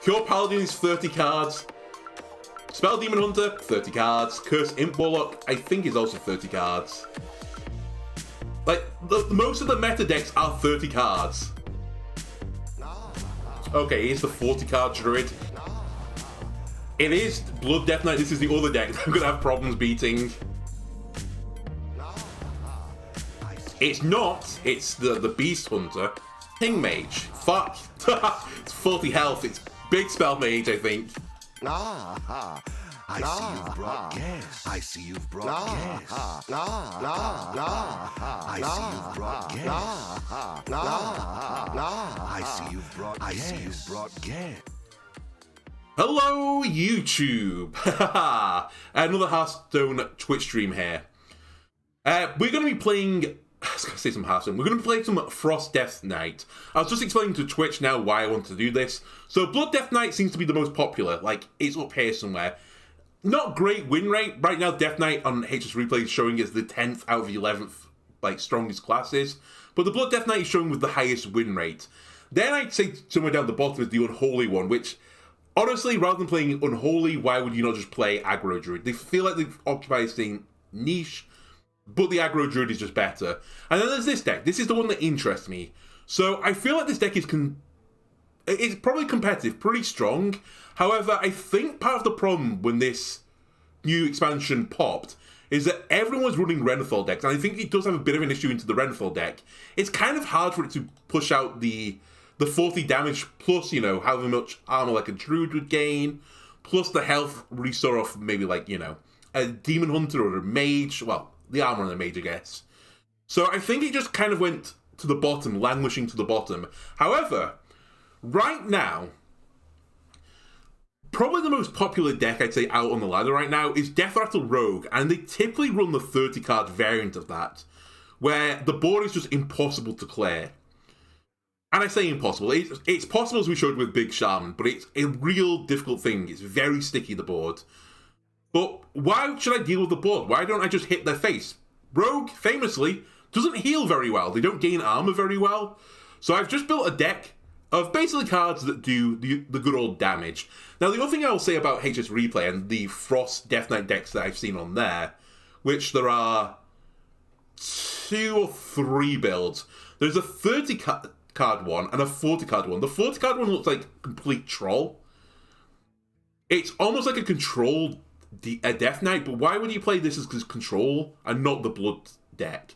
Pure Paladin is 30 cards. Spell Demon Hunter, 30 cards. Curse Imp Warlock, I think is also 30 cards. Like, most of the meta decks are 30 cards. Okay, here's the 40 card Druid. It is Blood Death Knight. This is the other deck that I'm going to have problems beating. It's not. It's the Beast Hunter. King Mage. Fuck. It's 40 health. It's Big Spell Mage, I think. I see you've brought gas. I see you've brought gas. I see you've brought gas. I see you've brought gas. Hello, YouTube. Another Hearthstone Twitch stream here. We're going to be playing... I was going to say some Hearthstone. We're going to be playing some Frost Death Knight. I was just explaining to Twitch now why I want to do this. So Blood Death Knight seems to be the most popular. Like, it's up here somewhere. Not great win rate. Right now, Death Knight on HS Replay is showing as the 10th out of the 11th, like, strongest classes. But the Blood Death Knight is showing with the highest win rate. Then I'd say somewhere down the bottom is the Unholy one, which... Honestly, rather than playing Unholy, why would you not just play Aggro Druid? They feel like they've occupied the same niche, but the Aggro Druid is just better. And then there's this deck. This is the one that interests me. So I feel like this deck is it's probably competitive, pretty strong. However, I think part of the problem when this new expansion popped is that everyone's running Renethal decks, and I think it does have a bit of an issue into the Renethal deck. It's kind of hard for it to push out the 40 damage plus, you know, however much armor like a Druid would gain, plus the health restore off maybe like, you know, a Demon Hunter or a Mage. Well, the armor on the Mage, I guess. So I think it just kind of went to the bottom, languishing to the bottom. However, right now, probably the most popular deck I'd say out on the ladder right now is Death Rattle Rogue, and they typically run the 30 card variant of that, where the board is just impossible to clear. And I say impossible. It's possible, as we showed with Big Shaman, but it's a real difficult thing. It's very sticky, the board. But why should I deal with the board? Why don't I just hit their face? Rogue, famously, doesn't heal very well. They don't gain armor very well. So I've just built a deck of basically cards that do the good old damage. Now, the other thing I'll say about HS Replay and the Frost Death Knight decks that I've seen on there, which there are 2 or 3 builds. There's a 30 card one and a 40 card one. The 40 card one looks like complete troll. It's almost like a control Death Knight, but why would you play this as control and not the Blood deck?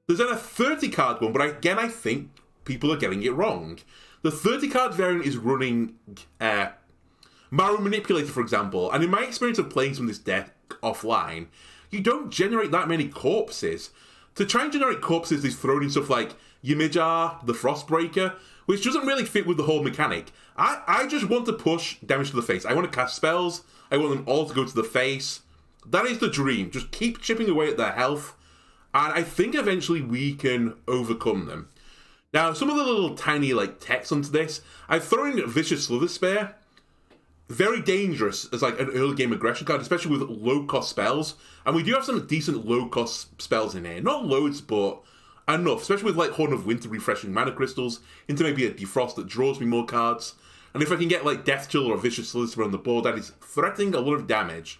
There's then a 30 card one, but again, I think people are getting it wrong. The 30 card variant is running Marrow Manipulator, for example, and in my experience of playing some of this deck offline, you don't generate that many corpses. To try and generate corpses, they've thrown in stuff like Yimijar, the Frostbreaker, which doesn't really fit with the whole mechanic. I just want to push damage to the face. I want to cast spells. I want them all to go to the face. That is the dream. Just keep chipping away at their health, and I think eventually we can overcome them. Now, some of the little tiny like text onto this, I've thrown in Vicious Slither Spear. Very dangerous as like an early game aggression card, especially with low cost spells. And we do have some decent low cost spells in here. Not loads, but enough, especially with like Horn of Winter refreshing mana crystals into maybe a Defrost that draws me more cards. And if I can get like Death Chill or Vicious Slither on the board, that is threatening a lot of damage.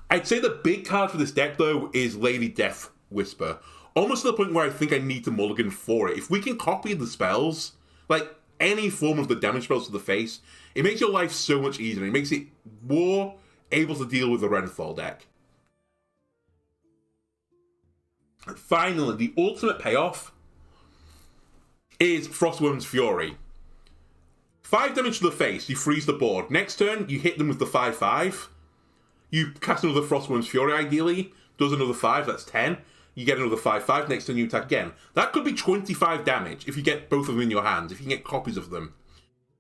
I'd say the big card for this deck though is Lady Death Whisper. Almost to the point where I think I need to mulligan for it. If we can copy the spells, like any form of the damage spells to the face, it makes your life so much easier. It makes it more able to deal with the Renethal deck. And finally, the ultimate payoff is Frostworm's Fury. 5 damage to the face, you freeze the board. Next turn, you hit them with the 5/5. You cast another Frostworm's Fury, ideally. Does another 5, that's 10. You get another 5/5, next turn you attack again. That could be 25 damage if you get both of them in your hands, if you can get copies of them.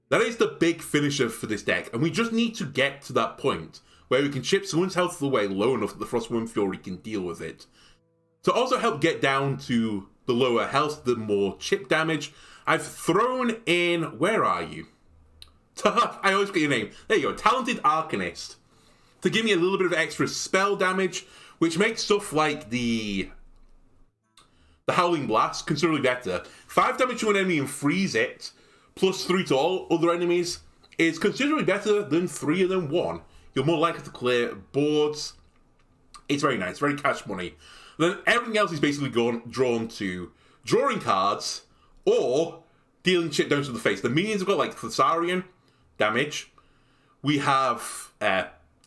That is the big finisher for this deck, and we just need to get to that point where we can chip someone's health away low enough that the Frostworm Fury can deal with it. To also help get down to the lower health, the more chip damage, I've thrown in... Where are you? I always get your name. There you go, Talented Arcanist. To give me a little bit of extra spell damage, which makes stuff like the Howling Blast considerably better. 5 damage to an enemy and freeze it, plus 3 to all other enemies. is considerably better than 3 and then 1. You're more likely to clear boards. It's very nice, very cash money. Then everything else is basically drawn to drawing cards or dealing shit down to the face. The minions have got like Thessarian, damage. We have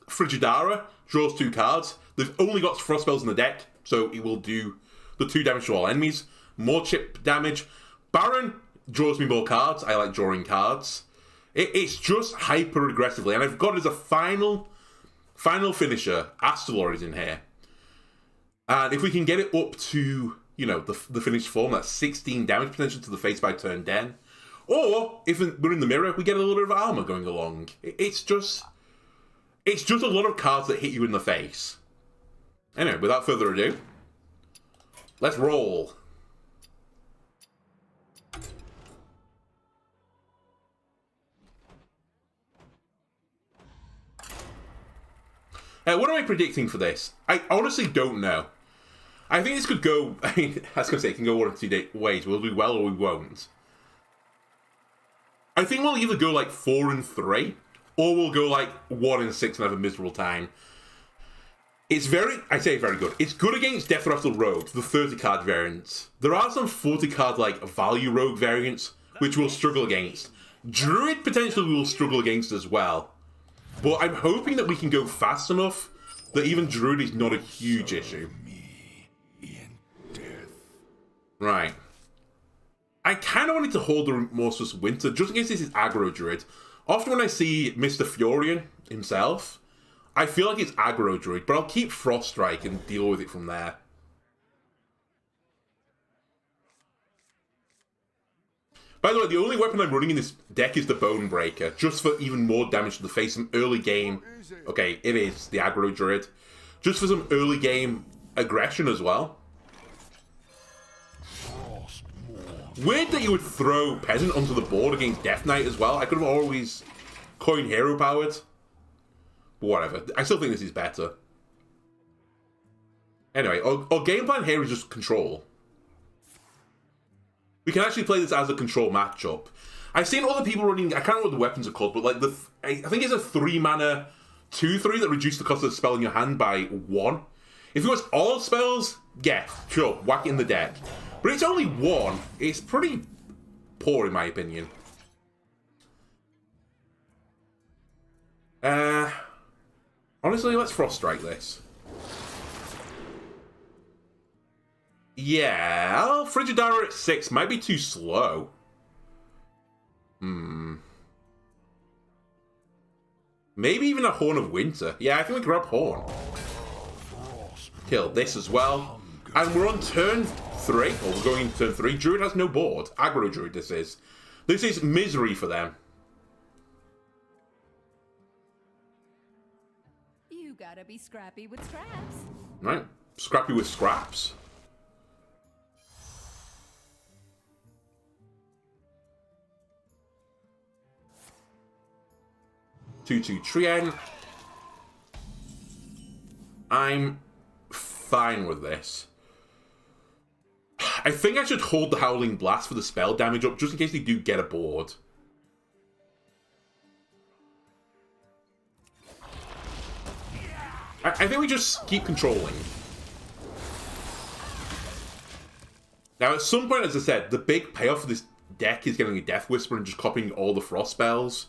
Frigidara, draws 2 cards. They've only got frost spells in the deck, so it will do the 2 damage to all enemies. More chip damage. Baron draws me more cards. I like drawing cards. It's just hyper aggressively, and I've got it as a final finisher. Astrolord is in here, and if we can get it up to, you know, the finished form, that's 16 damage potential to the face by turn 10. Or if we're in the mirror, we get a little bit of armor going along. It's just a lot of cards that hit you in the face. Anyway, without further ado, let's roll. What am I predicting for this? I honestly don't know. I think this could go, I mean, I was going to say, it can go one of 2 ways. We'll do well or we won't. I think we'll either go like 4 and 3, or we'll go like 1 and 6 and have a miserable time. It's very good. It's good against Death Rattle Rogue, the 30-card variants. There are some 40-card like value Rogue variants, which we'll struggle against. Druid potentially will struggle against as well. But I'm hoping that we can go fast enough that even Druid is not a huge issue. Right. I kind of wanted to hold the Remorseless Winter, just in case this is aggro Druid. Often when I see Mr. Furion himself, I feel like it's aggro Druid, but I'll keep Frost Strike and deal with it from there. By the way, the only weapon I'm running in this deck is the Bone Breaker, just for even more damage to the face, some early game... Okay, it is the aggro Druid. Just for some early game aggression as well. Weird that you would throw Peasant onto the board against Death Knight as well. I could have always coin hero powered. But whatever. I still think this is better. Anyway, our game plan here is just control. We can actually play this as a control matchup. I've seen other people running, I can't remember what the weapons are called, but like I think it's a 3-mana 2/3 that reduces the cost of the spell in your hand by 1. If it was all spells, yeah, sure, whack it in the deck. But it's only 1. It's pretty poor in my opinion. Honestly, let's Frost Strike this. Yeah, Frigidara at 6 might be too slow. Maybe even a Horn of Winter. Yeah, I think we grab Horn. Kill this as well. And we're on turn 3. Or we're going into turn 3. Druid has no board. Aggro Druid this is. This is misery for them. You gotta be scrappy with scraps. Right. Scrappy with scraps. Two Trien. I'm fine with this. I think I should hold the Howling Blast for the spell damage up, just in case they do get a board. I think we just keep controlling. Now, at some point, as I said, the big payoff for this deck is getting a Death Whisper and just copying all the Frost spells.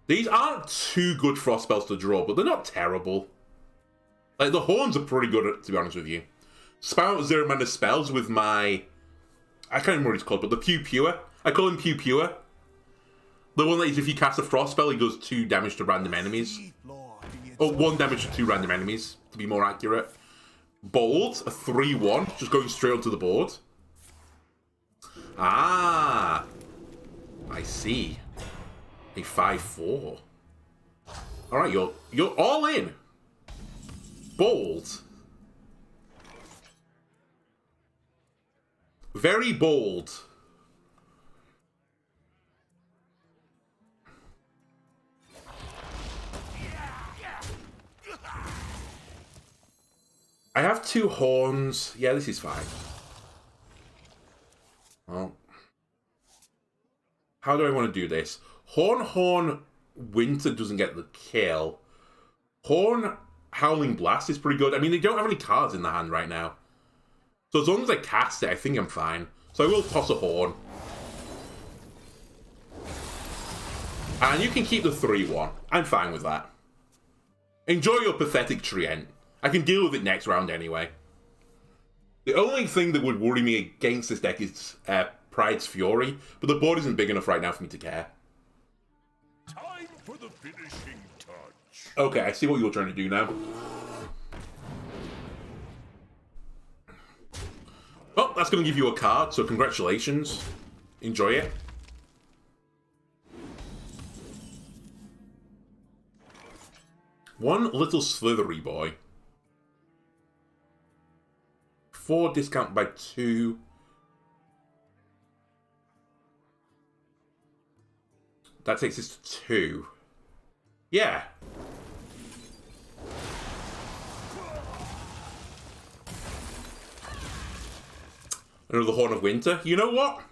These aren't too good Frost spells to draw, but they're not terrible. Like, the Horns are pretty good, to be honest with you. Spam out 0-mana spells with my... I can't remember what it's called, but the Pew Pure. I call him Pew Pure. The one that is, if you cast a Frost spell, he does 2 damage to random enemies. Or 1 damage to 2 random enemies, to be more accurate. Bold, a 3-1, just going straight onto the board. Ah, I see. A 5-4. All right, you're all in. Bold. Very bold. I have 2 horns. Yeah, this is fine. Well, how do I want to do this? Horn Winter doesn't get the kill. Horn Howling Blast is pretty good. I mean, they don't have any cards in the hand right now. So as long as I cast it, I think I'm fine. So I will toss a Horn. And you can keep the 3-1. I'm fine with that. Enjoy your pathetic Treant. I can deal with it next round anyway. The only thing that would worry me against this deck is Pride's Fury, but the board isn't big enough right now for me to care. Time for the finishing touch. Okay, I see what you're trying to do now. Oh, that's going to give you a card, so congratulations. Enjoy it. One little slithery boy. 4 discount by 2. That takes us to 2. Yeah. Another Horn of Winter. You know what?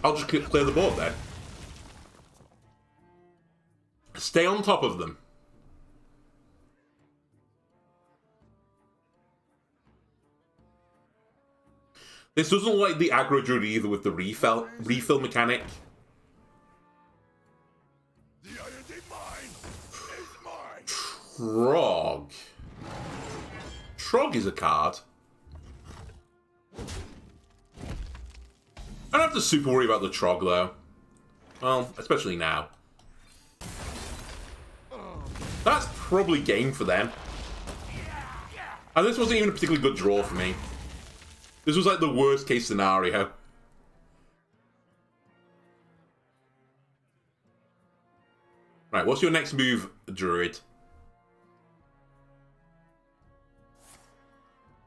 I'll just clear the board then. Stay on top of them. This doesn't like the aggro druid either with the refill mechanic. The Iron Mine is mine. Trog. Trog is a card. I don't have to super worry about the Trog though. Well, especially now. That's probably game for them. And this wasn't even a particularly good draw for me. This was like the worst case scenario. Right, what's your next move, Druid?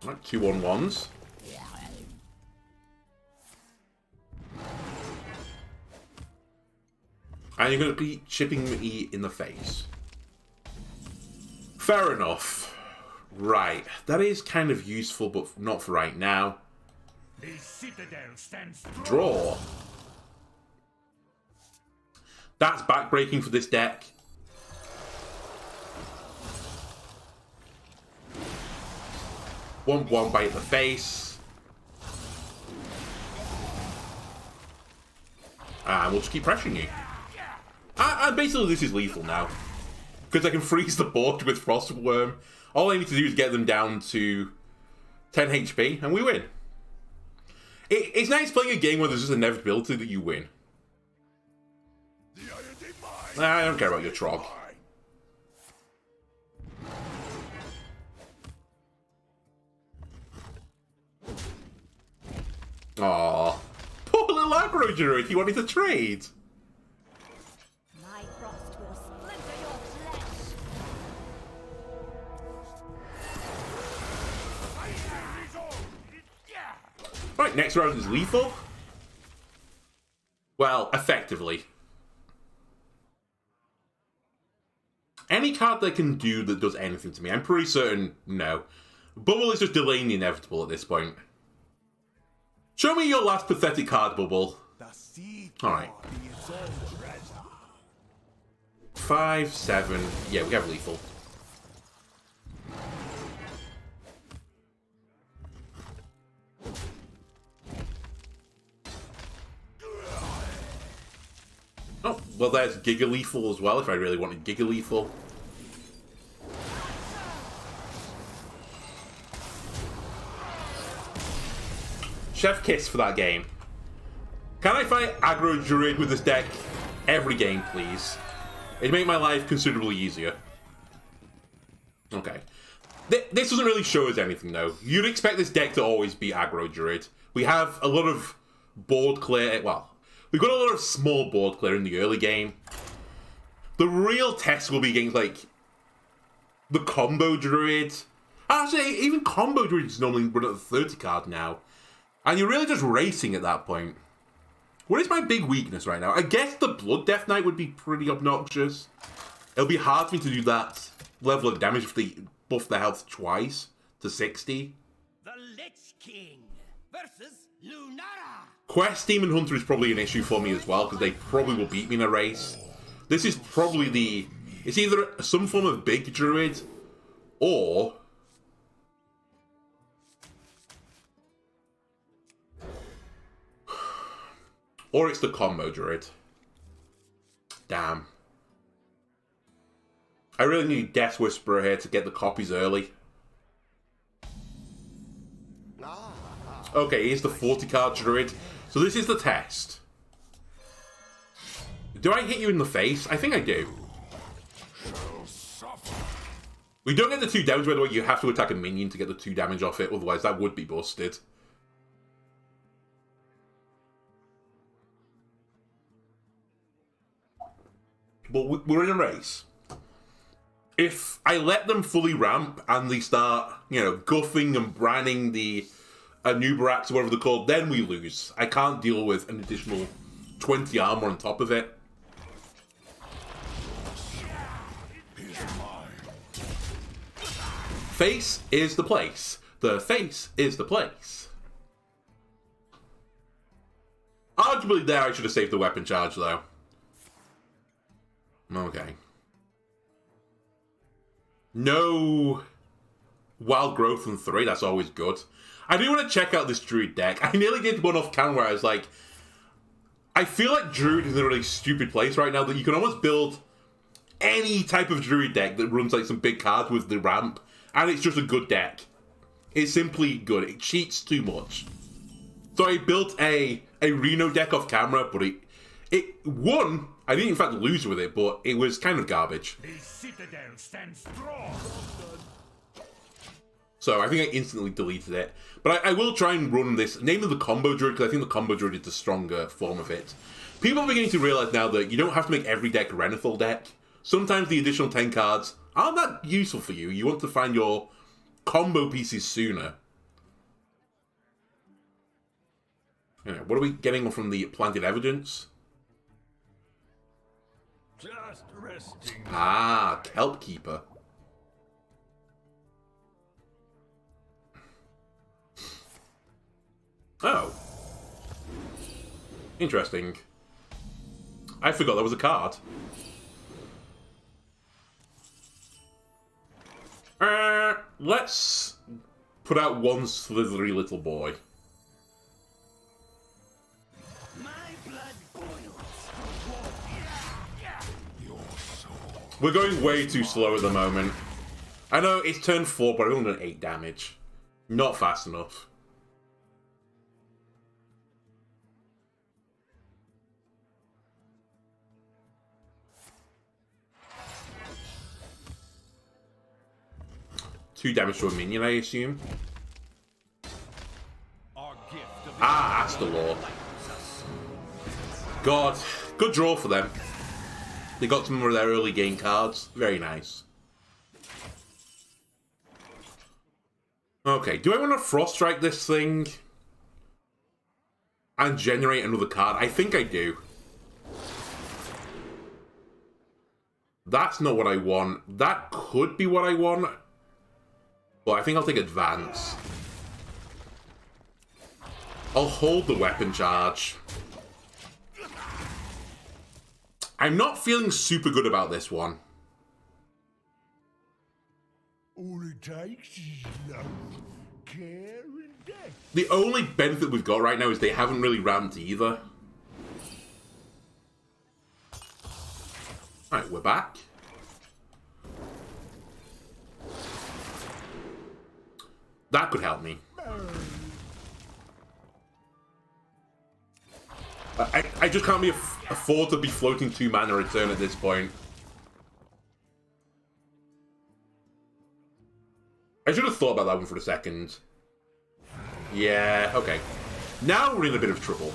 Right, 2/1/1s. And you're going to be chipping me in the face. Fair enough. Right, that is kind of useful, but not for right now. The citadel stands strong. Draw. That's backbreaking for this deck. One bite at the face. And we'll just keep pressuring you. And basically this is lethal now. Because I can freeze the board with Frostworm. All I need to do is get them down to 10 HP and we win. It's nice playing a game where there's just inevitability that you win. I don't care about your Trog. Aww. Poor little aggro druid, he wanted to trade. My frost will splinter your flesh. Right, next round is lethal. Well, effectively. Any card they can do that does anything to me, I'm pretty certain no. Bubble is just delaying the inevitable at this point. Show me your last pathetic card, Bubble. Alright. 5, 7. Yeah, we have lethal. Oh, well there's Giga Lethal as well, if I really wanted Giga Lethal. Chef Kiss for that game. Can I fight aggro druid with this deck every game, please? It'd make my life considerably easier. Okay. This doesn't really show us anything, though. You'd expect this deck to always be aggro druid. We have a lot of board clear... Well, we've got a lot of small board clear in the early game. The real test will be games like the combo druid. Actually, even combo druids normally run at the 30 card now. And you're really just racing at that point. What is my big weakness right now? I guess the Blood Death Knight would be pretty obnoxious. It'll be hard for me to do that level of damage if they buff the health twice to 60. The Lich King versus Lunara. Quest Demon Hunter is probably an issue for me as well, because they probably will beat me in a race. This is probably the... It's either some form of big druid, or... Or it's the combo druid. Damn. I really need Death Whisperer here to get the copies early. Okay, here's the 40 card druid. So this is the test. Do I hit you in the face? I think I do. We don't get the 2 damage, by the way. You have to attack a minion to get the 2 damage off it. Otherwise, that would be busted. But we're in a race. If I let them fully ramp and they start, you know, guffing and branning the Nubarax or whatever they're called, then we lose. I can't deal with an additional 20 armor on top of it. Face is the place. The face is the place. Arguably there I should have saved the weapon charge though. Okay. No wild growth from 3, that's always good. I do want to check out this druid deck. I nearly did one off camera where I was like, I feel like druid is in a really stupid place right now that you can almost build any type of druid deck that runs like some big cards with the ramp, and it's just a good deck. It's simply good. It cheats too much. So I built a Reno deck off camera, but it won. I didn't in fact lose with it, but it was kind of garbage. The citadel stands strong. So I think I instantly deleted it. But I will try and run this, namely the combo druid, because I think the combo druid is the stronger form of it. People are beginning to realize now that you don't have to make every deck Renethal deck. Sometimes the additional 10 cards aren't that useful for you. You want to find your combo pieces sooner. Anyway, what are we getting from the planted evidence? Just resting. Ah, Kelp Keeper. Oh. Interesting. I forgot there was a card. Let's put out one slithery little boy. My blood boils. We're going way too slow at the moment. I know it's turn 4, but I've only done 8 damage. Not fast enough. Two damage to a minion, I assume. Ah, that's the law. God, good draw for them. They got some of their early game cards. Very nice. Okay, do I want to Frost Strike this thing and generate another card? I think I do. That's not what I want. That could be what I want. But I think I'll take advance. I'll hold the weapon charge. I'm not feeling super good about this one. All it takes is love, care, and death. The only benefit we've got right now is they haven't really ramped either. Alright, we're back. That could help me. I just can't afford to be floating 2 mana a turn at this point. I should have thought about that one for a second. Yeah, okay. Now we're in a bit of trouble.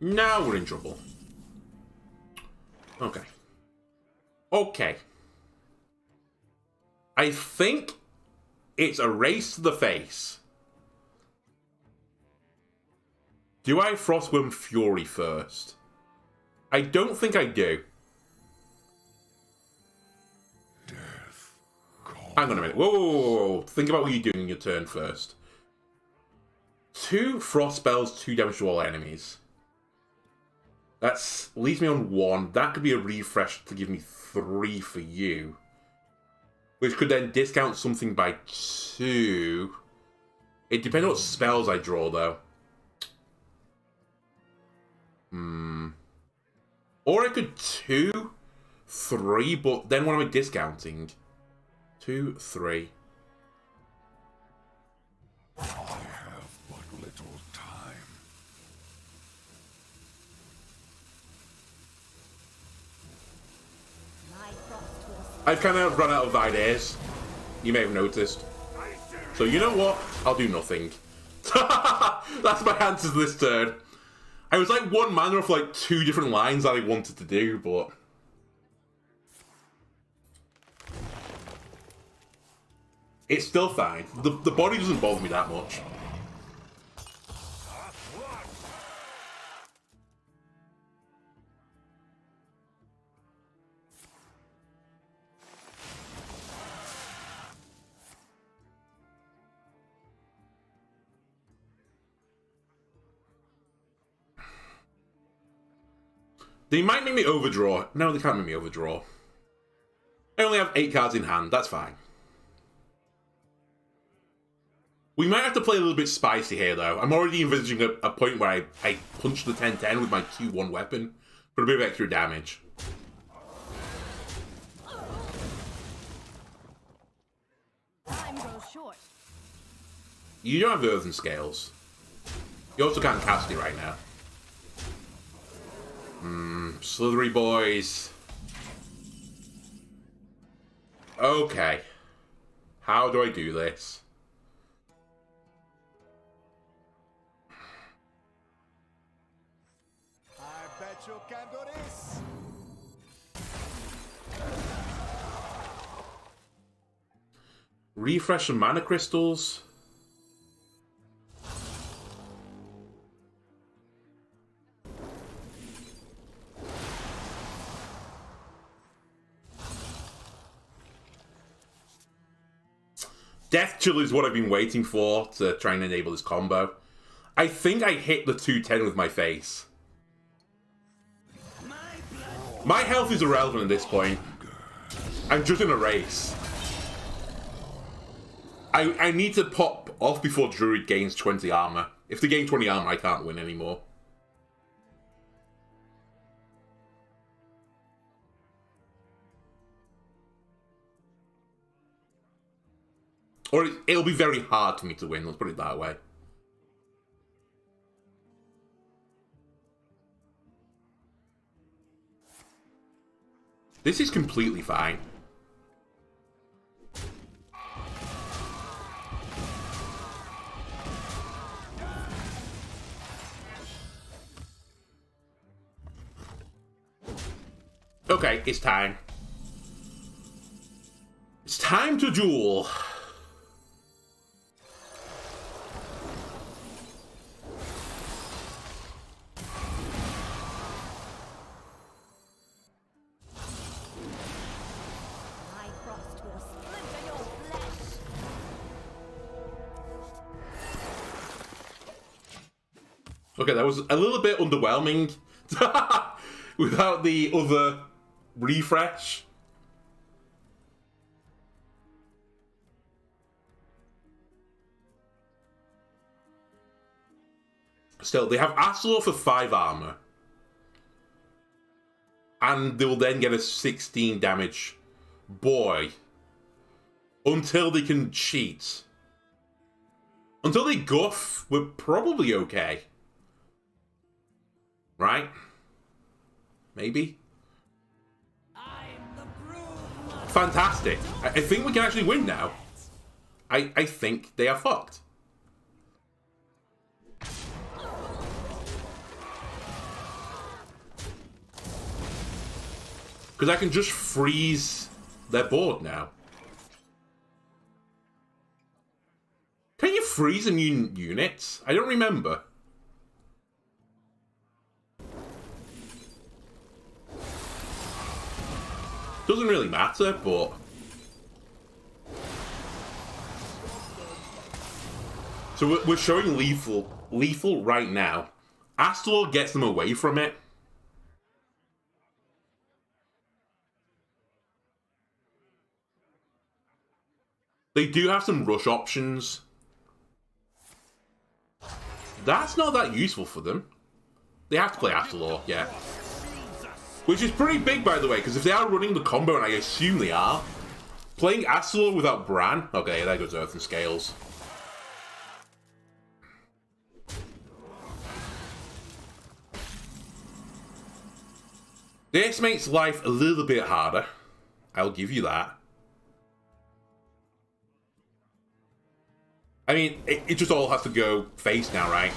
Now we're in trouble. Okay. Okay. I think it's a race to the face. Do I Frostwyrm Fury first? I don't think I do. Hang on a minute. Whoa, whoa, whoa, whoa. Think about what you're doing in your turn first. 2 frost spells, 2 damage to all enemies. That's leaves me on 1. That could be a refresh to give me 3 for you. Which could then discount something by 2. It depends on what spells I draw, though. Or I could 2, 3, but then what am I discounting? 2, 3. I have but little time. My frost will I've kind of run out of ideas. You may have noticed. So you know what? I'll do nothing. That's my answers this turn. I was like 1 mana for like 2 different lines that I wanted to do, but... It's still fine. The body doesn't bother me that much. They might make me overdraw. No, they can't make me overdraw. I only have 8 cards in hand. That's fine. We might have to play a little bit spicy here, though. I'm already envisaging a point where I punch the 10-10 with my Q1 weapon for a bit of extra damage. time grows short. You don't have Earthen Scales. You also can't cast it right now. Slithery boys. Okay. How do I do this? I bet you can do this. Refresh some mana crystals. Death Chill is what I've been waiting for to try and enable this combo. I think I hit the 210 with my face. My health is irrelevant at this point. I'm just in a race. I need to pop off before Druid gains 20 armor. If they gain 20 armor, I can't win anymore. Or it'll be very hard for me to win, let's put it that way. This is completely fine. Okay, it's time. It's time to duel. My frost will splinter your flesh. Okay, that was a little bit underwhelming without the other refresh. Still, they have Aslo for 5 armor. And they will then get a 16 damage. Boy. Until they can cheat. Until they guff, we're probably okay. Right? Maybe? Fantastic. I think we can actually win now. I think they are fucked. Because I can just freeze their board now. Can you freeze a new unit? I don't remember. Doesn't really matter, but... So we're showing lethal right now. Astalor gets them away from it. They do have some rush options. That's not that useful for them. They have to play Astalor, yeah. Which is pretty big, by the way, because if they are running the combo, and I assume they are, playing Astalor without Bran... Okay, there goes Earth and Scales. This makes life a little bit harder. I'll give you that. I mean, it just all has to go face now, right?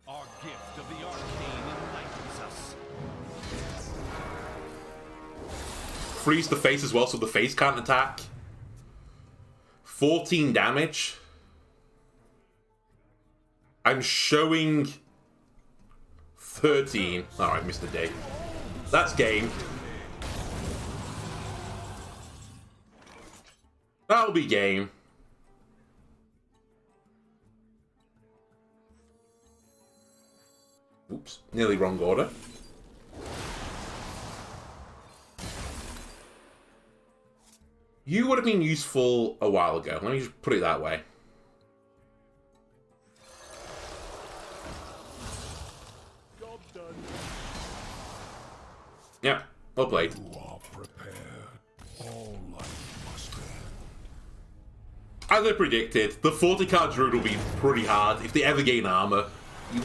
Our gift of the arcane enlightens us. Freeze the face as well, so the face can't attack. 14 damage. I'm showing 13. Alright, missed the day. That's game. That'll be game. Oops, nearly wrong order. You would have been useful a while ago. Let me just put it that way. Yeah, well played. You are prepared. All life must end. As I predicted, the 40 card druid will be pretty hard. If they ever gain armor,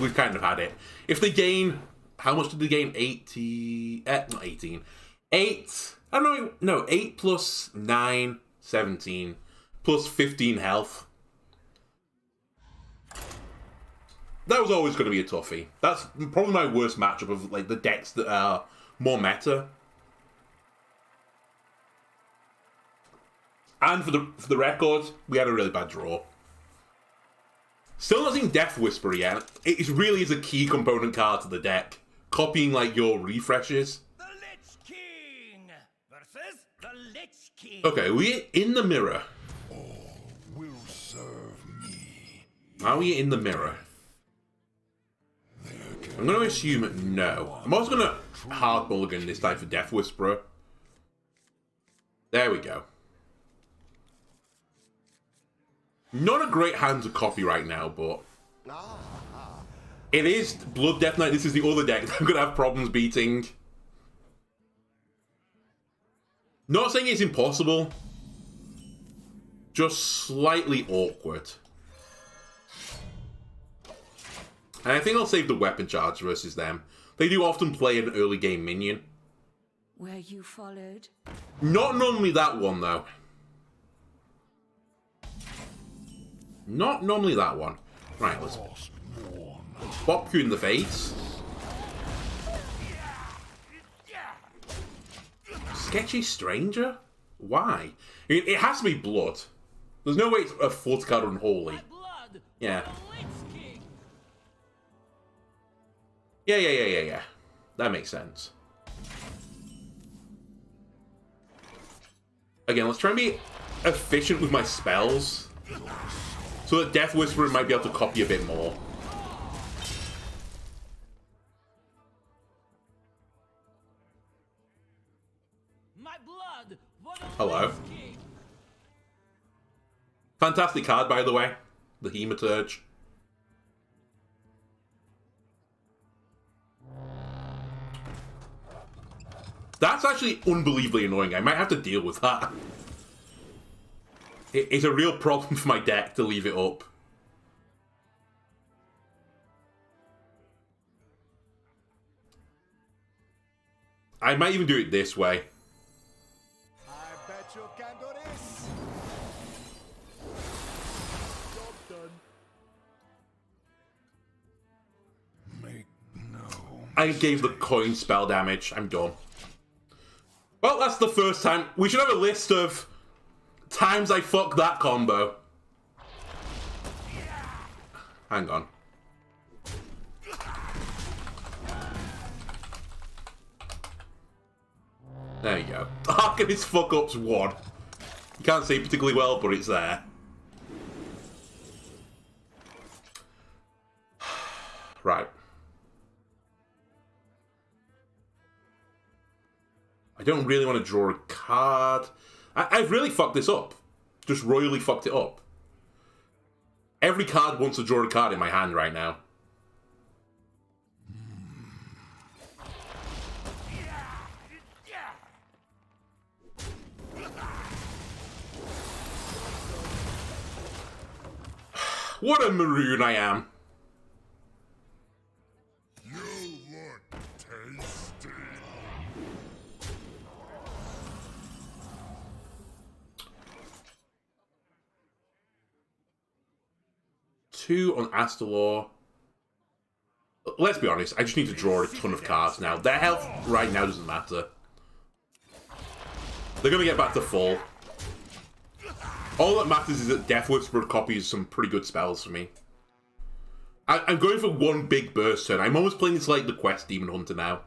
we've kind of had it. If they gain... How much did they gain? 80... not 18. 8... I don't know. No, 8 plus 9, 17. Plus 15 health. That was always going to be a toughie. That's probably my worst matchup of like the decks that are more meta. And for the record, we had a really bad draw. Still not seen Death Whisperer yet. It really is a key component card to the deck. Copying like your refreshes. The Lich King versus the Lich King. Okay, we're in the mirror. All will serve me. Are we in the mirror? I'm going to assume no. I'm also going to hard mulligan this time for Death Whisperer. There we go. Not a great hand to copy right now, but... It is Blood Death Knight. This is the other deck that I'm going to have problems beating. Not saying it's impossible. Just slightly awkward. And I think I'll save the weapon charge versus them. They do often play an early game minion. Were you followed? Not normally that one, though. Not normally that one. Right, let's pop you in the face. Sketchy Stranger? Why? I mean, it has to be blood. There's no way it's a 40 card unholy. Yeah. Yeah. That makes sense. Again, let's try and be efficient with my spells. So that Death Whisperer might be able to copy a bit more. My blood for the Hello. Lich King. Fantastic card, by the way. The Hematurge. That's actually unbelievably annoying. I might have to deal with that. It's a real problem for my deck to leave it up. I might even do it this way. I bet you can do this. Job done. Make no. I gave the coin spell damage. I'm done. Well, that's the first time. We should have a list of times I fucked that combo. Hang on. There you go. Look at his fuck-ups 1. You can't see particularly well, but it's there. Right. I don't really want to draw a card. I've really fucked this up. Just royally fucked it up. Every card wants to draw a card in my hand right now. What a maroon I am. You look tasty. Two on Astalor. Let's be honest, I just need to draw a ton of cards now. Their health right now doesn't matter. They're going to get back to full. All that matters is that Death Whisperer copies some pretty good spells for me. I'm going for one big burst turn. I'm almost playing this like the Quest Demon Hunter now.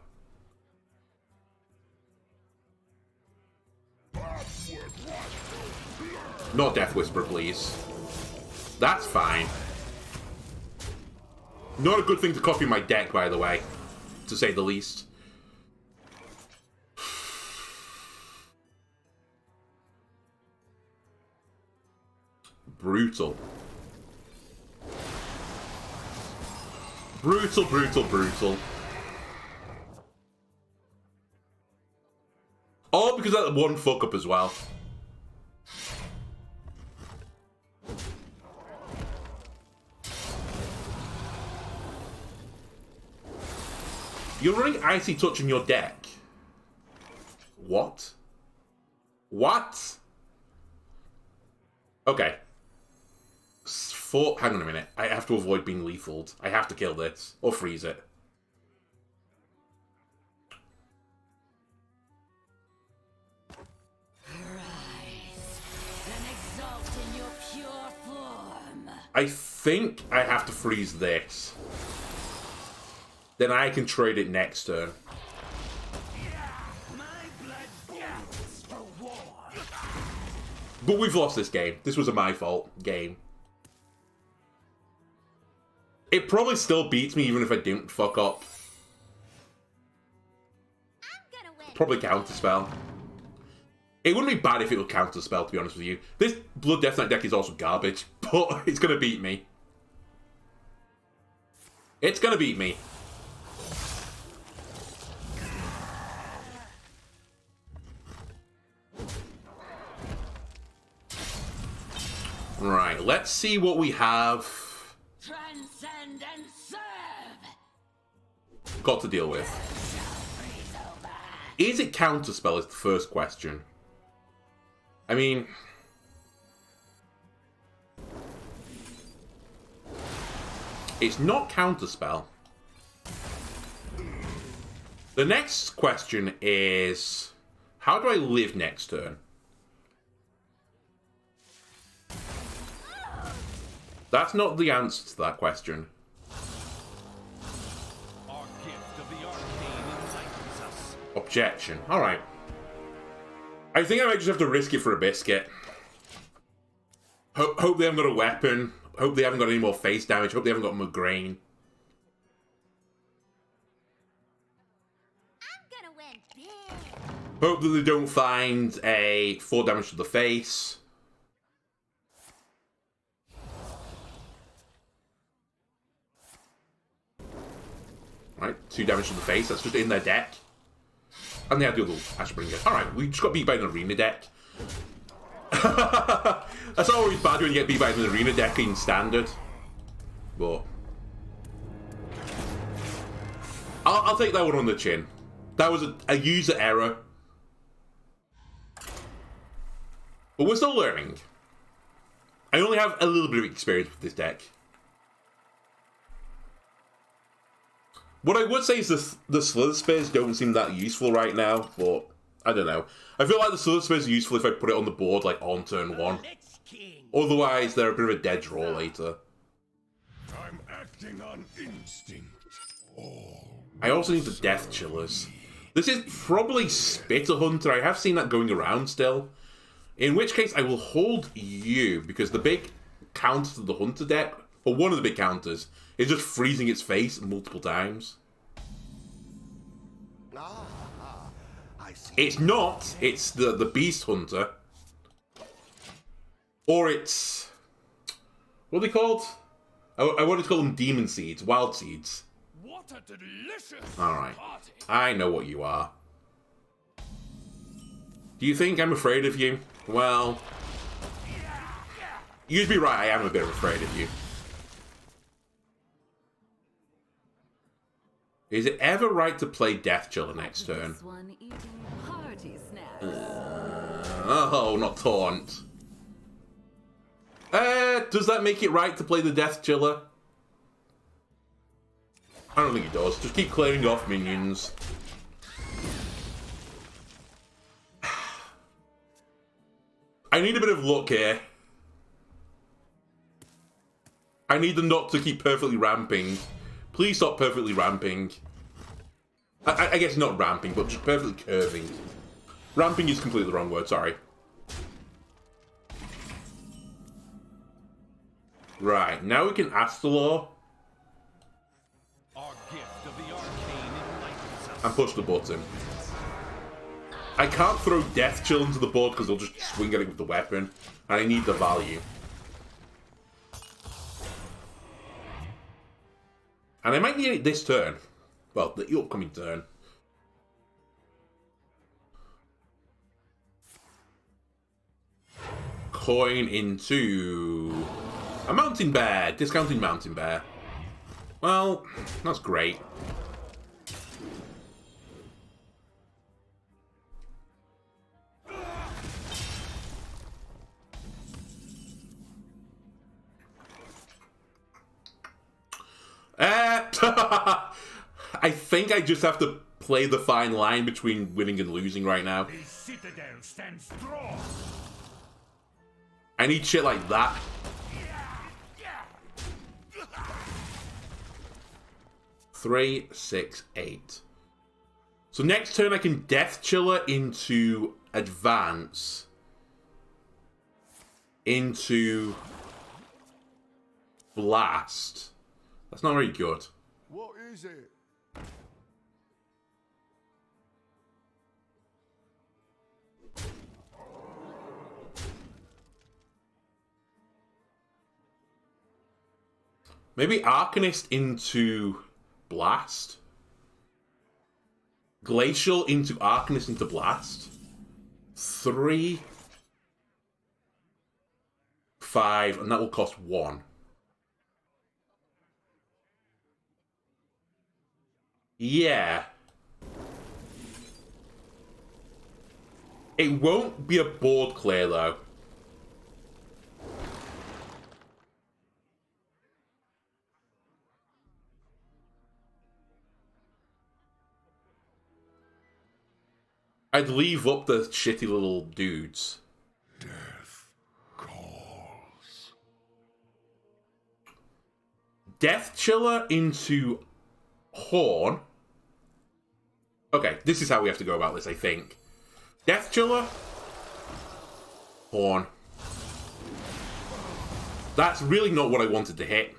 Not Death Whisperer, please. That's fine. Not a good thing to copy my deck, by the way, to say the least. Brutal. Brutal, brutal, brutal. All because of that one fuck up as well. You're running Icy Touch in your deck. What? What? Okay. Hang on a minute. I have to avoid being lethaled. I have to kill this. Or freeze it. Rise and exalt in your pure form. I think I have to freeze this. Then I can trade it next turn. My blood gasps for war. But we've lost this game. This was a my fault game. It probably still beats me even if I didn't fuck up. I'm gonna win. Probably counterspell. It wouldn't be bad if it would counterspell, to be honest with you. This Blood Death Knight deck is also garbage, but it's gonna beat me. It's gonna beat me. Right, let's see what we have Transcend and serve. got to deal with. Is it counterspell is the first question. I mean... It's not counterspell. The next question is... How do I live next turn? That's not the answer to that question. Our gift of the arcane enlightens us. Objection. Alright. I think I might just have to risk it for a biscuit. Hope they haven't got a weapon. Hope they haven't got any more face damage. Hope they haven't got migraine. I'm gonna win big. Hope that they don't find a 4 damage to the face. Right, 2 damage to the face. That's just in their deck. And they have the other Ashbringer. Alright, we just got beat by an arena deck. That's always bad when you get beat by an arena deck in standard. But... I'll take that one on the chin. That was a user error. But we're still learning. I only have a little bit of experience with this deck. What I would say is the Slither Spears don't seem that useful right now, but I don't know. I feel like the Slither Spears are useful if I put it on the board, like, on turn 1. Otherwise, they're a bit of a dead draw later. I'm acting on instinct. I also need the Death Chillers. This is probably Spitter Hunter. I have seen that going around still. In which case, I will hold you, because the big counter to the Hunter deck, or one of the big counters, is just freezing its face multiple times. I see. It's not. It's the Beast Hunter. Or it's... What are they called? I wanted to call them Demon Seeds, Wild Seeds. What a delicious Alright. party. I know what you are. Do you think I'm afraid of you? Well... You'd be right, I am a bit afraid of you. Is it ever right to play Death Chiller next turn? This one eating party snacks. Oh, not Taunt. Does that make it right to play the Death Chiller? I don't think it does. Just keep clearing off minions. I need a bit of luck here. I need them not to keep perfectly ramping. Please stop perfectly ramping. I guess not ramping, but just perfectly curving. Ramping is completely the wrong word, sorry. Right, now we can Astalor Our gift of the arcane enlightens us. and push the button. I can't throw Death Chill into the board because they'll just swing at it with the weapon, and I need the value. And I might need it this turn. Well, the upcoming turn. Coin into a Mountain Bear. Discounting Mountain Bear. Well, that's great. I think I just have to play the fine line between winning and losing right now. The citadel stands strong. I need shit like that. Three, 6, 8. So next turn I can Death Chiller into Advance. Into Blast. That's not very good. What is it? Maybe Arcanist into Blast. Glacial into Arcanist into Blast. 3, 5, and that will cost 1. Yeah. It won't be a board clear though. I'd leave up the shitty little dudes. Death calls. Death Chiller into Horn. Okay, this is how we have to go about this, I think. Death Chiller. Horn. That's really not what I wanted to hit.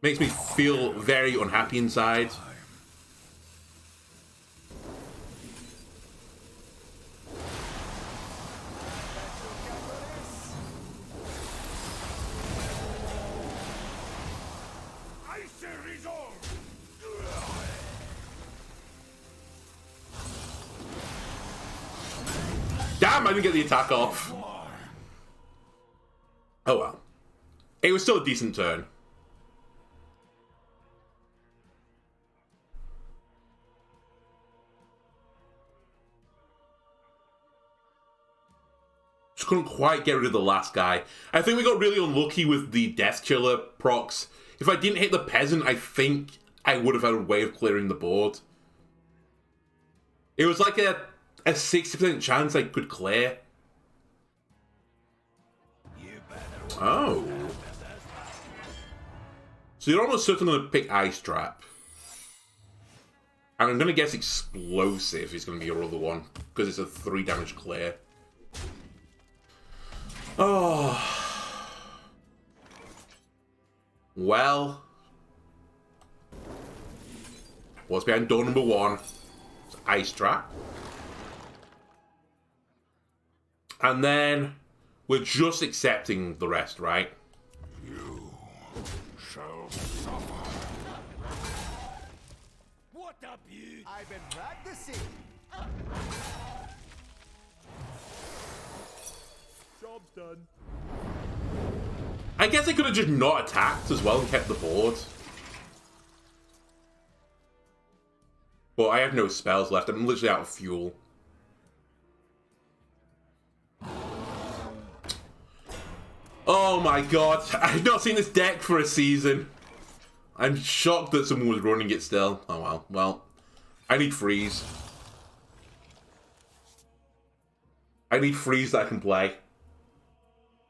Makes me feel very unhappy inside. Damn, I didn't get the attack off. Oh well. It was still a decent turn. Just couldn't quite get rid of the last guy. I think we got really unlucky with the Death Chiller procs. If I didn't hit the Peasant, I think I would have had a way of clearing the board. It was like a 60% chance I could clear. Oh. So you're almost certain to pick Ice Trap. And I'm going to guess explosive is going to be your other one, because it's a 3 damage clear. Oh. Well. What's behind door number 1? It's Ice Trap. And then we're just accepting the rest, right? You shall suffer. What a beauty! I've been practicing. Job's done. I guess I could have just not attacked as well and kept the board. But I have no spells left. I'm literally out of fuel. Oh my god. I've not seen this deck for a season. I'm shocked that someone was running it still. Oh well. Well, I need freeze. I need freeze that I can play.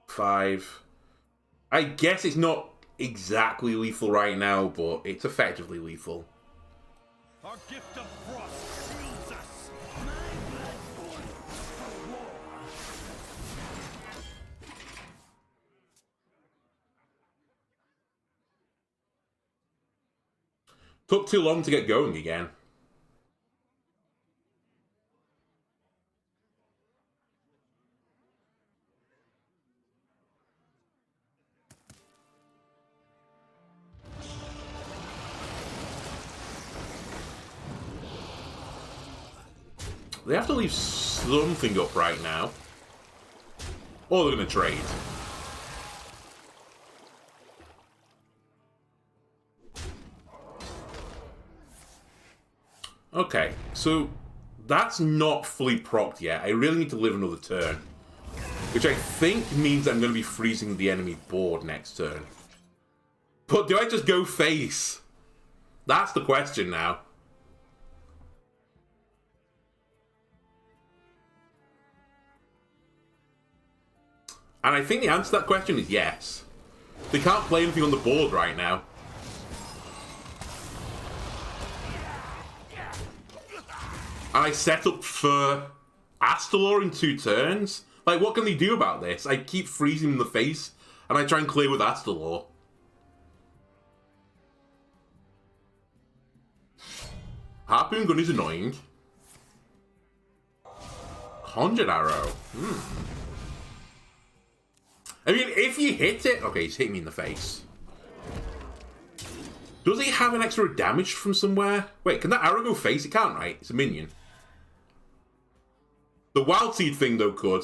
5. I guess it's not exactly lethal right now, but it's effectively lethal. Our gift of frost shields us. My blood born for war. Took too long to get going again. They have to leave something up right now. Or they're going to trade. Okay, so that's not fully procced yet. I really need to live another turn. Which I think means I'm going to be freezing the enemy board next turn. But do I just go face? That's the question now. And I think the answer to that question is yes. They can't play anything on the board right now. And I set up for Astalor in 2 turns. Like, what can they do about this? I keep freezing in the face, and I try and clear with Astalor. Harpoon Gun is annoying. Conjured Arrow. I mean, if you hit it... Okay, he's hitting me in the face. Does he have an extra damage from somewhere? Wait, can that arrow go face? It can't, right? It's a minion. The Wild Seed thing, though, could.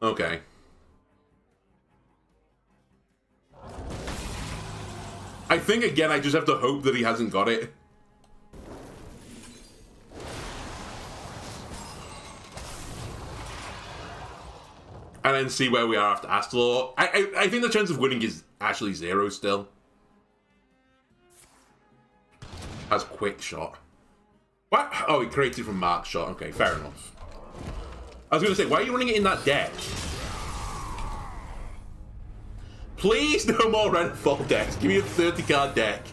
Okay. I think, again, I just have to hope that he hasn't got it. And then see where we are after Astalor. I think the chance of winning is actually 0 still. Has quick shot. What? Oh, he created from Mark shot. Okay, fair enough. I was going to say, why are you running it in that deck? Please, no more Redfall decks. Give me a 30-card deck.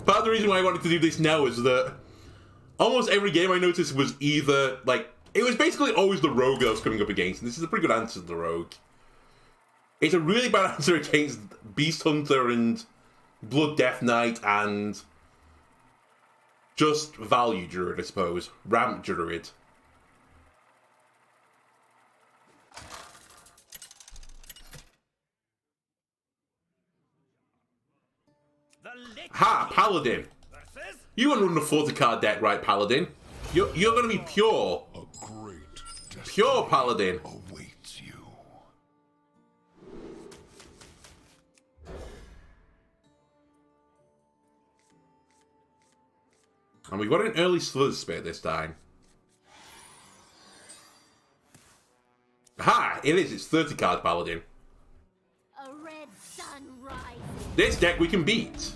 Part of the reason why I wanted to do this now is that almost every game I noticed was either, like, it was basically always the rogue that I was coming up against, and this is a pretty good answer to the rogue. It's a really bad answer against Beast Hunter and Blood Death Knight and just Value Druid, I suppose. Ramp Druid. Ha! Paladin! You want to run the 40-card deck, right, Paladin? You're going to be pure. A great Pure Paladin. awaits you. And we got an early Slither Spit this time. Ha! It is. It's 30-card Paladin. A red sun rises. This deck we can beat.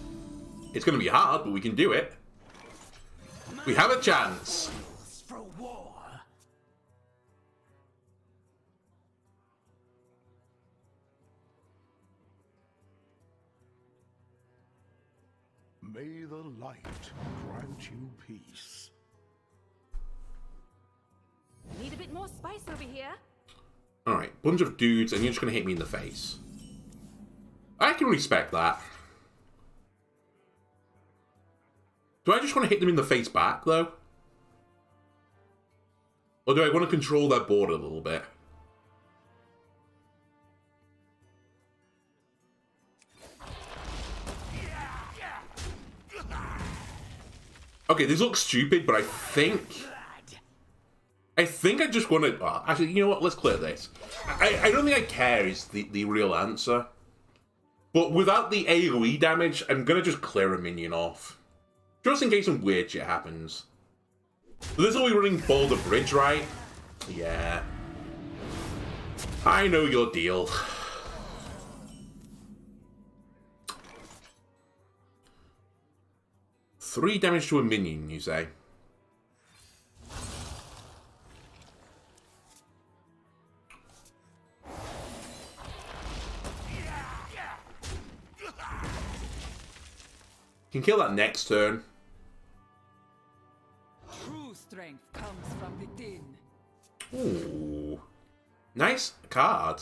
It's going to be hard, but we can do it. We have a chance. For war. May the light grant you peace. Need a bit more spice over here. Alright, bunch of dudes, and you're just going to hit me in the face. I can respect that. Do I just want to hit them in the face back, though? Or do I want to control their board a little bit? Okay, this looks stupid, but I think I just want to... Oh, actually, you know what? Let's clear this. I don't think I care is the real answer. But without the AoE damage, I'm going to just clear a minion off. Just in case some weird shit happens. So this will be running Boulder Bridge, right? Yeah. I know your deal. Three damage to a minion, you say? Can kill that next turn. True strength comes from within. Ooh. Nice card.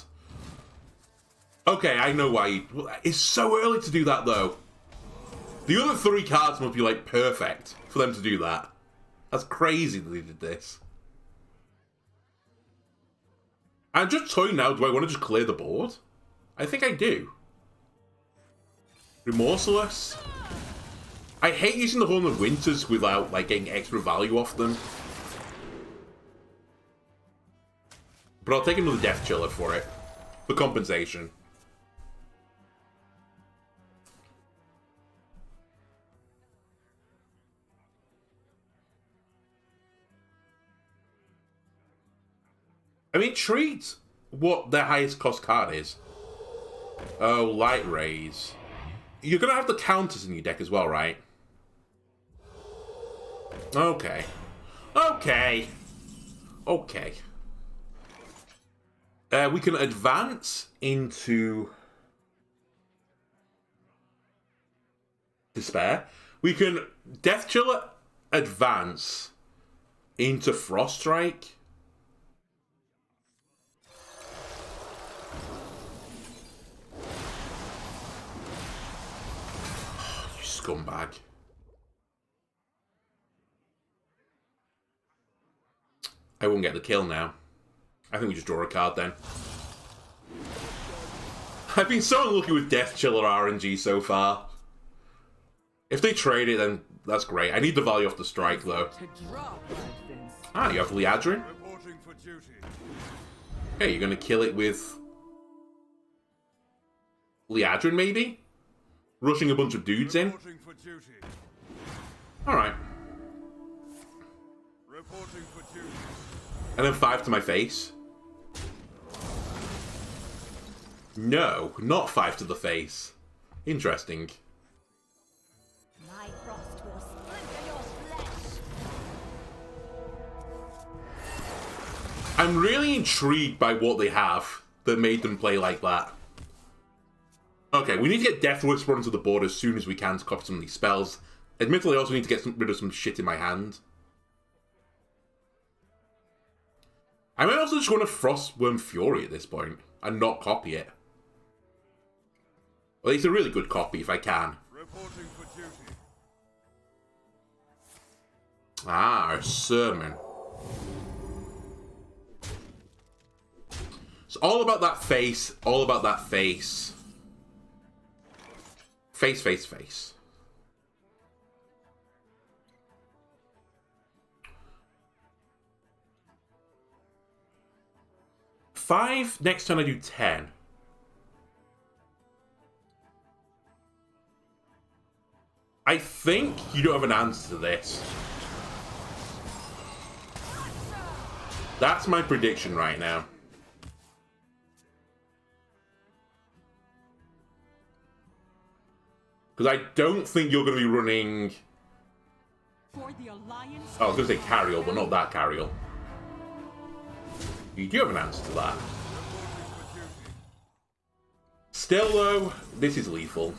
Okay, I know why you... It's so early to do that, though. The other three cards must be, like, perfect for them to do that. That's crazy that they did this. I'm just toying now, do I want to just clear the board? I think I do. Remorseless. I hate using the Horn of Winters without, like, getting extra value off them. But I'll take another Death Chiller for it. For compensation. I'm intrigued what their highest cost card is. Oh, Light Rays. You're going to have the counters in your deck as well, right? Okay. Okay. Okay. We can advance into... Despair. We can Death Chiller advance into Frost Strike. You scumbag. I won't get the kill now. I think we just draw a card then. I've been so unlucky with Death Chiller RNG so far. If they trade it, then that's great. I need the value off the strike, though. Ah, you have Liadrin? Okay, you're gonna kill it with... Liadrin, maybe? Rushing a bunch of dudes in? Alright. And then 5 to my face. No, not 5 to the face. Interesting. My frost will splinter your flesh. I'm really intrigued by what they have that made them play like that. Okay, we need to get Death Whisper onto the board as soon as we can to copy some of these spells. Admittedly, I also need to get rid of some shit in my hand. I might also just want to Frostworm Fury at this point and not copy it. Well, it's a really good copy if I can. Ah, a sermon. It's all about that face. All about that face. Face, face, face. Five. Next turn I do 10. I think you don't have an answer to this. That's my prediction right now. Because I don't think you're going to be running... For the Alliance. Oh, I was going to say Carriel, but not that Carriel. You do have an answer to that. Still, though, this is lethal.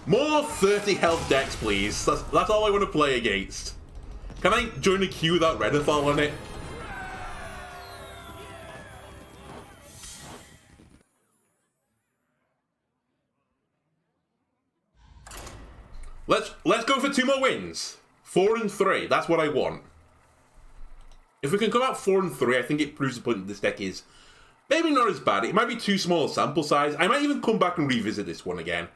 More 30 health decks, please. That's all I want to play against. Can I join a queue without Renathal on it? Let's go for 2 more wins. 4 and 3. That's what I want. If we can come out 4 and 3, I think it proves the point that this deck is maybe not as bad. It might be too small a sample size. I might even come back and revisit this one again.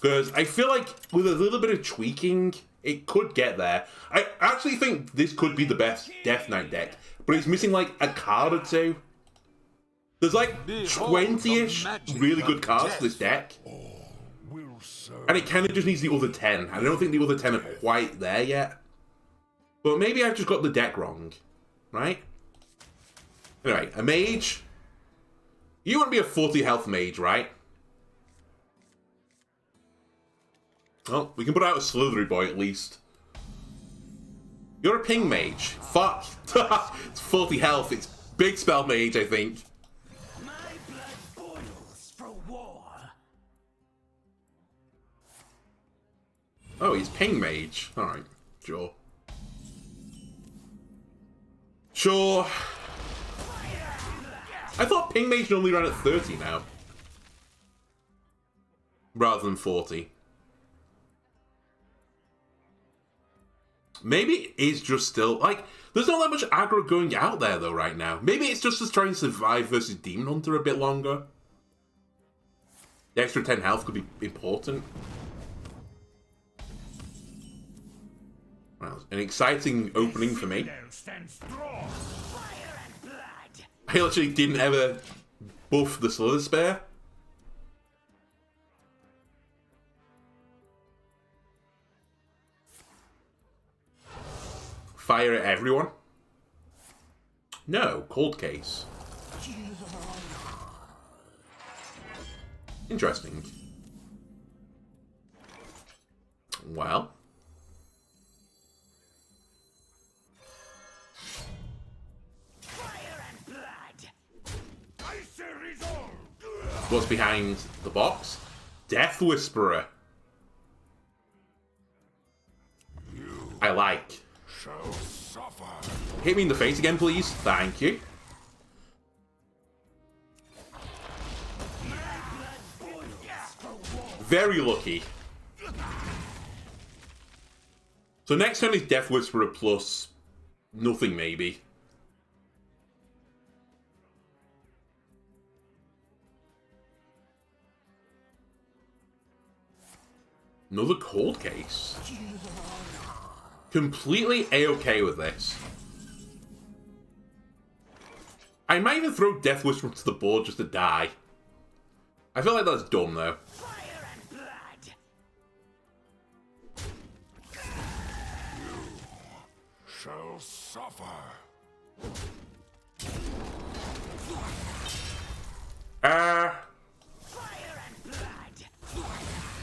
Because I feel like with a little bit of tweaking, it could get there. I actually think this could be the best Death Knight deck. But it's missing like a card or two. There's like 20-ish really good cards to this deck. And it kind of just needs the other 10. I don't think the other 10 are quite there yet. But maybe I've just got the deck wrong. Right? Anyway, a mage. You want to be a 40 health mage, right? Well, we can put out a Slithery boy at least. You're a ping mage. Fuck. It's 40 health. It's big spell mage, I think. My blood boils for war. Oh, he's ping mage. Alright, sure. Sure. I thought ping mage normally ran at 30 now. Rather than 40. Maybe it is just still, like, there's not that much aggro going out there, though, right now. Maybe it's just us trying to survive versus Demon Hunter a bit longer. The extra 10 health could be important. Well, an exciting opening for me. I actually didn't ever buff the Slither Spear. Fire at everyone? No, cold case. Interesting. Well. What's behind the box? Death Whisperer. I like. Hit me in the face again, please. Thank you. Very lucky. So next turn is Death Whisperer plus nothing, maybe. Another cold case. Completely A-okay with this. I might even throw Death Whisperer to the board just to die. I feel like that's dumb, though. Fire and blood. You shall suffer.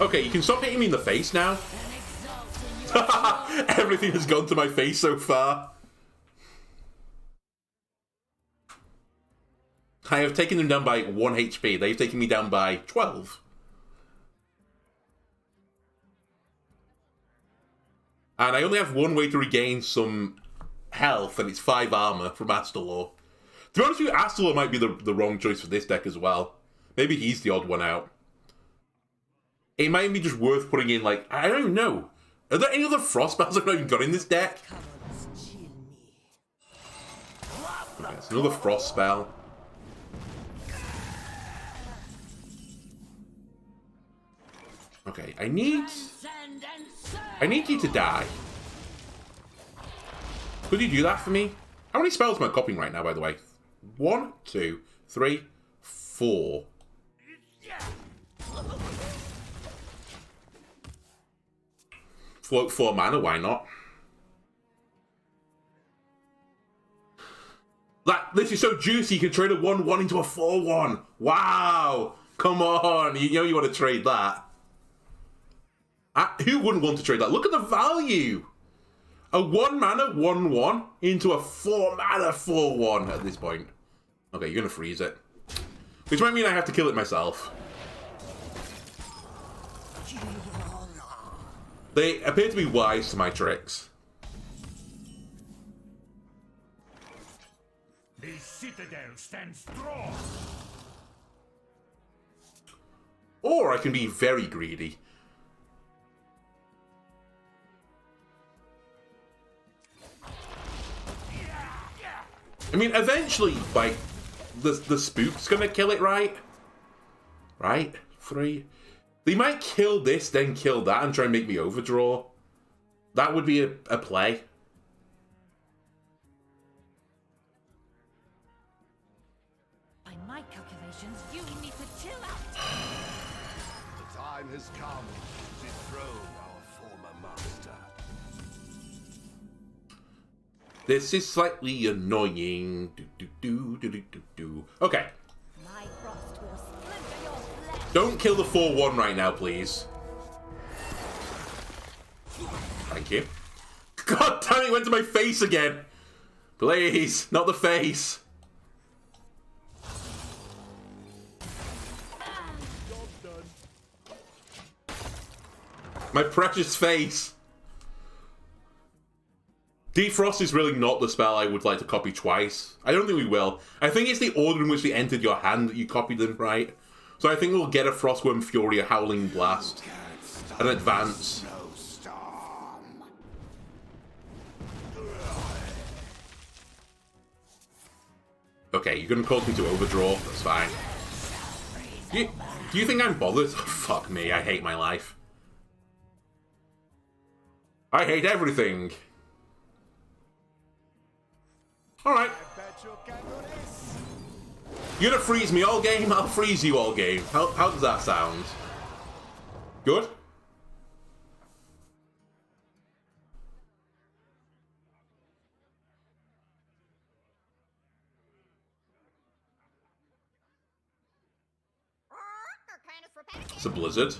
Okay, you can stop hitting me in the face now. Everything has gone to my face so far. I have taken them down by 1 HP. They've taken me down by 12. And I only have one way to regain some health, and it's 5 armor from Astalor. To be honest with you, Astalor might be the wrong choice for this deck as well. Maybe he's the odd one out. It might be just worth putting in, like, I don't know. Are there any other frost spells I've not even got in this deck? Okay, it's another frost spell. Okay, I need you to die. Could you do that for me? How many spells am I copying right now, by the way? 1, 2, 3, 4. Float 4 mana, why not? This is so juicy, you can trade a 1-1 into a 4-1. Wow! Come on, you know you want to trade that. Who wouldn't want to trade that? Look at the value! A 1 mana 1-1 into a 4 mana 4-1 at this point. Okay, you're gonna freeze it. Which might mean I have to kill it myself. They appear to be wise to my tricks. The citadel stands strong. Or I can be very greedy. I mean, eventually, like, the spook's gonna kill it, right? Right? 3. They might kill this, then kill that, and try and make me overdraw. That would be a play. By my calculations, you need to chill out. The time has come to dethrone our former master. This is slightly annoying. Okay. My frost will splinter your flesh. Don't kill the 4-1 right now, please. Thank you. God damn it, went to my face again. Please, not the face. My precious face. Defrost is really not the spell I would like to copy twice. I don't think we will. I think it's the order in which they entered your hand that you copied them, right? So I think we'll get a Frostworm Fury, a Howling Blast, an Advance. Okay, you're gonna cause me to overdraw. That's fine. Do you think I'm bothered? Oh, fuck me, I hate my life. I hate everything. Alright. You're gonna freeze me all game? I'll freeze you all game. How does that sound? Good? It's a blizzard.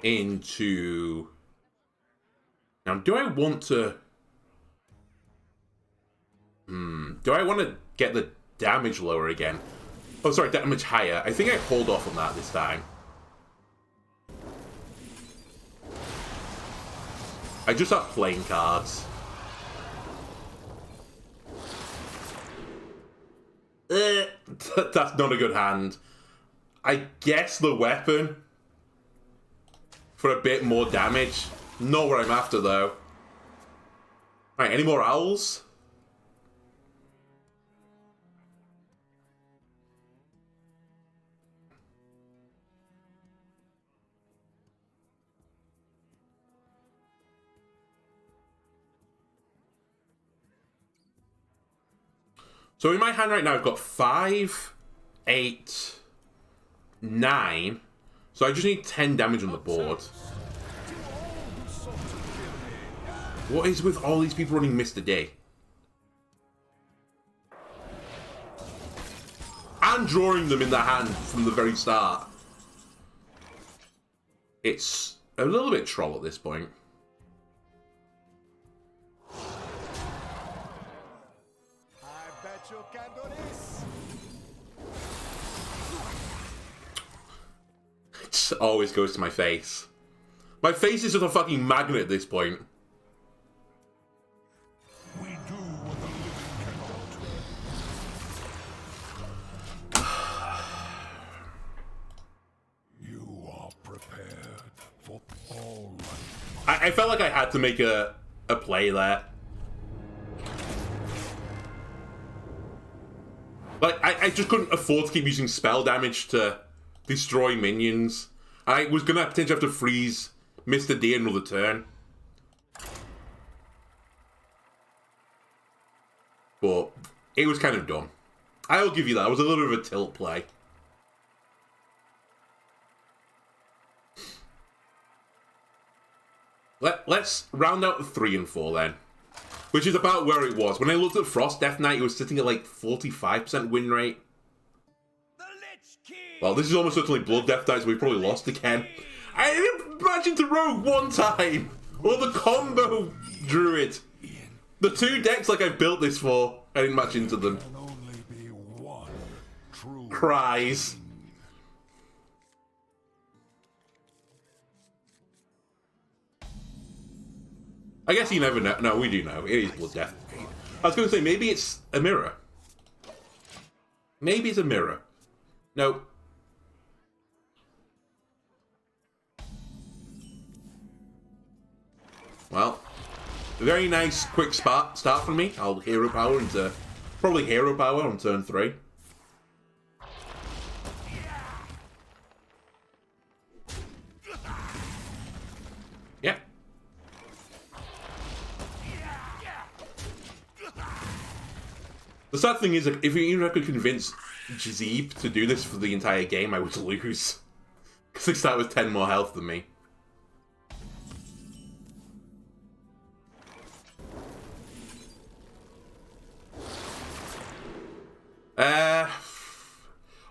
Into... Now, do I want to... Do I want to get the damage lower again? Oh, sorry, damage higher. I think I hold off on that this time. I just start playing cards. That's not a good hand. I guess the weapon for a bit more damage. Not what I'm after, though. Right, any more owls? So in my hand right now, I've got 5, 8, 9. So I just need 10 damage on the board. What is with all these people running Mr. D? And drawing them in the hand from the very start. It's a little bit troll at this point. It always goes to my face. My face is just a fucking magnet at this point. We do what the living cannot. You are prepared for all. I felt like I had to make a play there. Like, I just couldn't afford to keep using spell damage to destroy minions. I was gonna potentially have to freeze Mr. D another turn. But it was kind of dumb. I'll give you that. It was a little bit of a tilt play. Let's round out the 3 and 4 then. Which is about where it was. When I looked at Frost Death Knight, it was sitting at like 45% win rate. Well, this is almost certainly Blood Death Knight, so we probably lost again. I didn't imagine to Rogue one time! Or the combo Druid! The two decks like I built this for, I didn't match into them. Can only be one true. Cries. I guess you never know. No, we do know. It is Blood Death. I was going to say, maybe it's a mirror. Maybe it's a mirror. Nope. Well, very nice quick start from me. I'll hero power into... Probably hero power on turn 3. Yeah. The sad thing is, if even I could convince Jezeeb to do this for the entire game, I would lose. Because they start with 10 more health than me.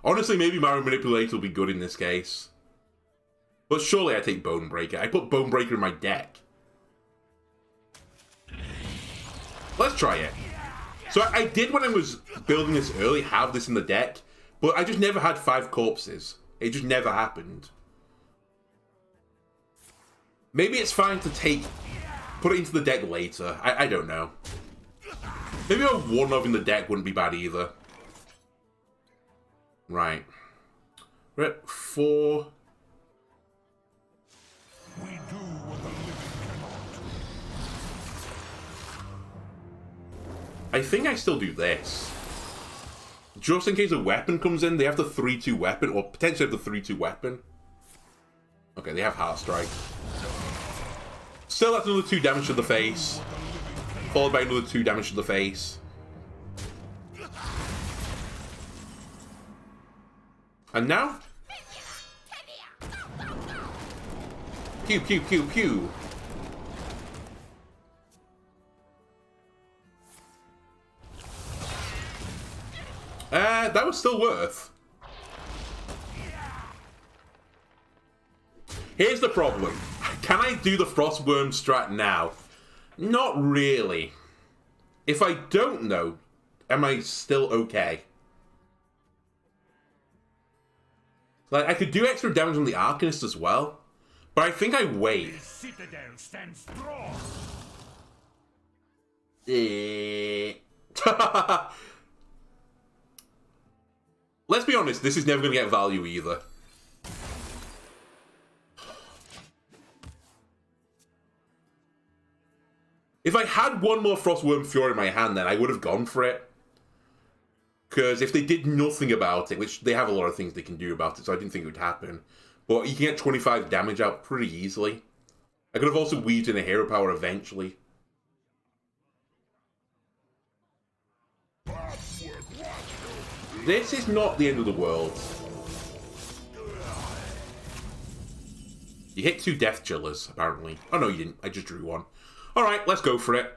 Honestly, maybe Mario Manipulator will be good in this case. But surely I take Bone Breaker. I put Bone Breaker in my deck. Let's try it. So I did, when I was building this early, have this in the deck, but I just never had 5 corpses. It just never happened. Maybe it's fine to put it into the deck later. I don't know. Maybe a 1-of in the deck wouldn't be bad either. Right. We're at 4. We do what the living cannot. I think I still do this. Just in case a weapon comes in, they have the 3-2 weapon, or potentially have the 3-2 weapon. Okay, they have Heart Strike. Still that's another 2 damage to the face. Followed by another 2 damage to the face. And now? Pew, pew, pew, pew. That was still worth. Here's the problem. Can I do the Frostworm strat now? Not really. If I don't know, am I still okay? Like, I could do extra damage on the Arcanist as well, but I think I wait. The citadel stands strong. Let's be honest, this is never going to get value either. If I had one more Frostworm Fury in my hand, then I would have gone for it. Because if they did nothing about it, which they have a lot of things they can do about it, so I didn't think it would happen. But you can get 25 damage out pretty easily. I could have also weaved in a hero power eventually. This is not the end of the world. You hit 2 Death Chillers, apparently. Oh no, you didn't. I just drew one. Alright, let's go for it.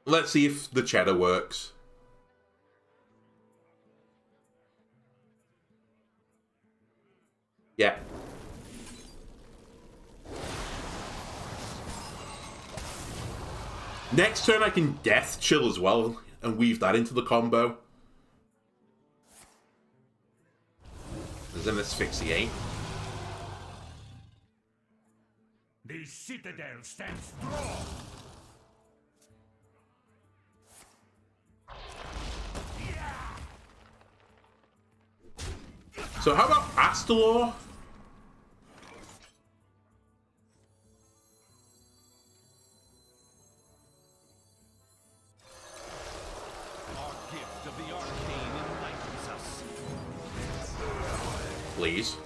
Let's see if the cheddar works. Yeah. Next turn I can Death Chill as well and weave that into the combo. And then Asphyxiate. The citadel stands strong. So how about Astalor? Our gift of the arcane enlightens us. Please.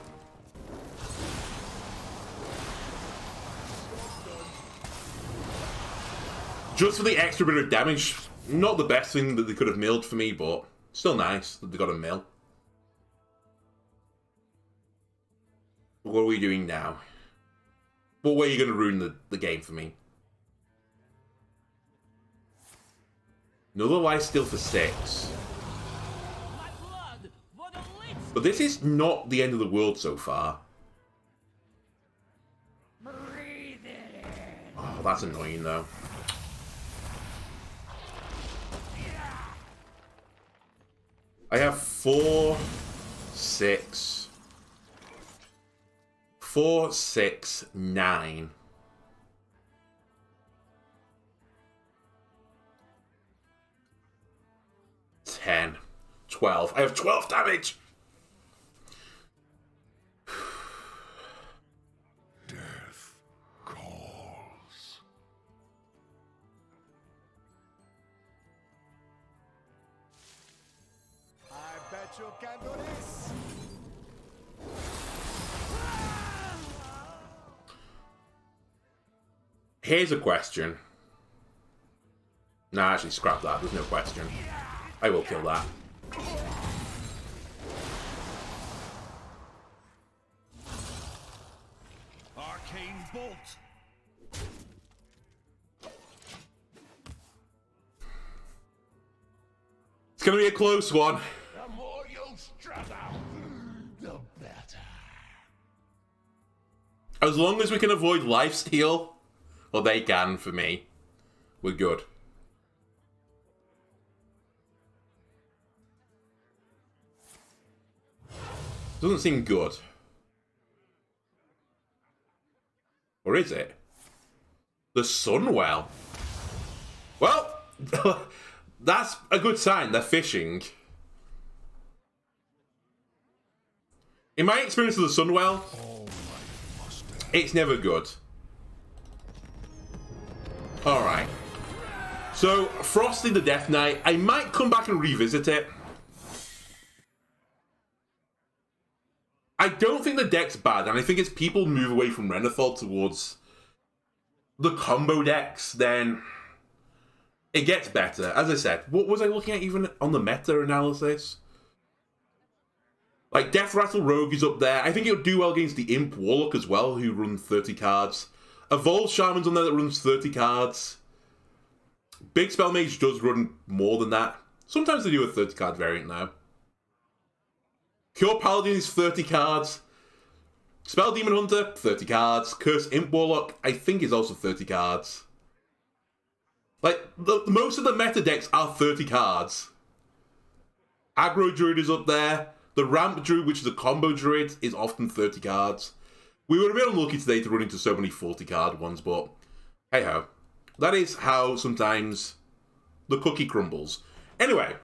Just for the extra bit of damage. Not the best thing that they could have milled for me, but still nice that they got a mill. What are we doing now? What way are you going to ruin the game for me? Another life steal for 6. But this is not the end of the world so far. Oh, that's annoying though. I have 4, 6. 4, 6, 9. 10, 12. I have 12 damage. Death calls. I bet you can do this. Here's a question. Nah, actually, scrap that. There's no question. I will kill that. Arcane bolt. It's gonna be a close one. The more you struggle, the better. As long as we can avoid lifesteal, well, they can for me, we're good. Doesn't seem good. Or is it? The Sunwell. Well, that's a good sign. They're fishing. In my experience with the Sunwell, it's never good. Alright. So, Frosty the Death Knight, I might come back and revisit it. I don't think the deck's bad, and I think as people move away from Renathal towards the combo decks, then it gets better. As I said, what was I looking at even on the meta analysis? Like, Death Rattle Rogue is up there. I think it would do well against the Imp Warlock as well, who run 30 cards. Evolved Shaman's on there that runs 30 cards. Big Spell Mage does run more than that. Sometimes they do a 30 card variant now. Cure Paladin is 30 cards. Spell Demon Hunter, 30 cards. Curse Imp Warlock, I think is also 30 cards. Like, most of the meta decks are 30 cards. Aggro Druid is up there. The Ramp Druid, which is a combo druid, is often 30 cards. We would have been unlucky today to run into so many 40 card ones, but hey ho. That is how sometimes the cookie crumbles. Anyway,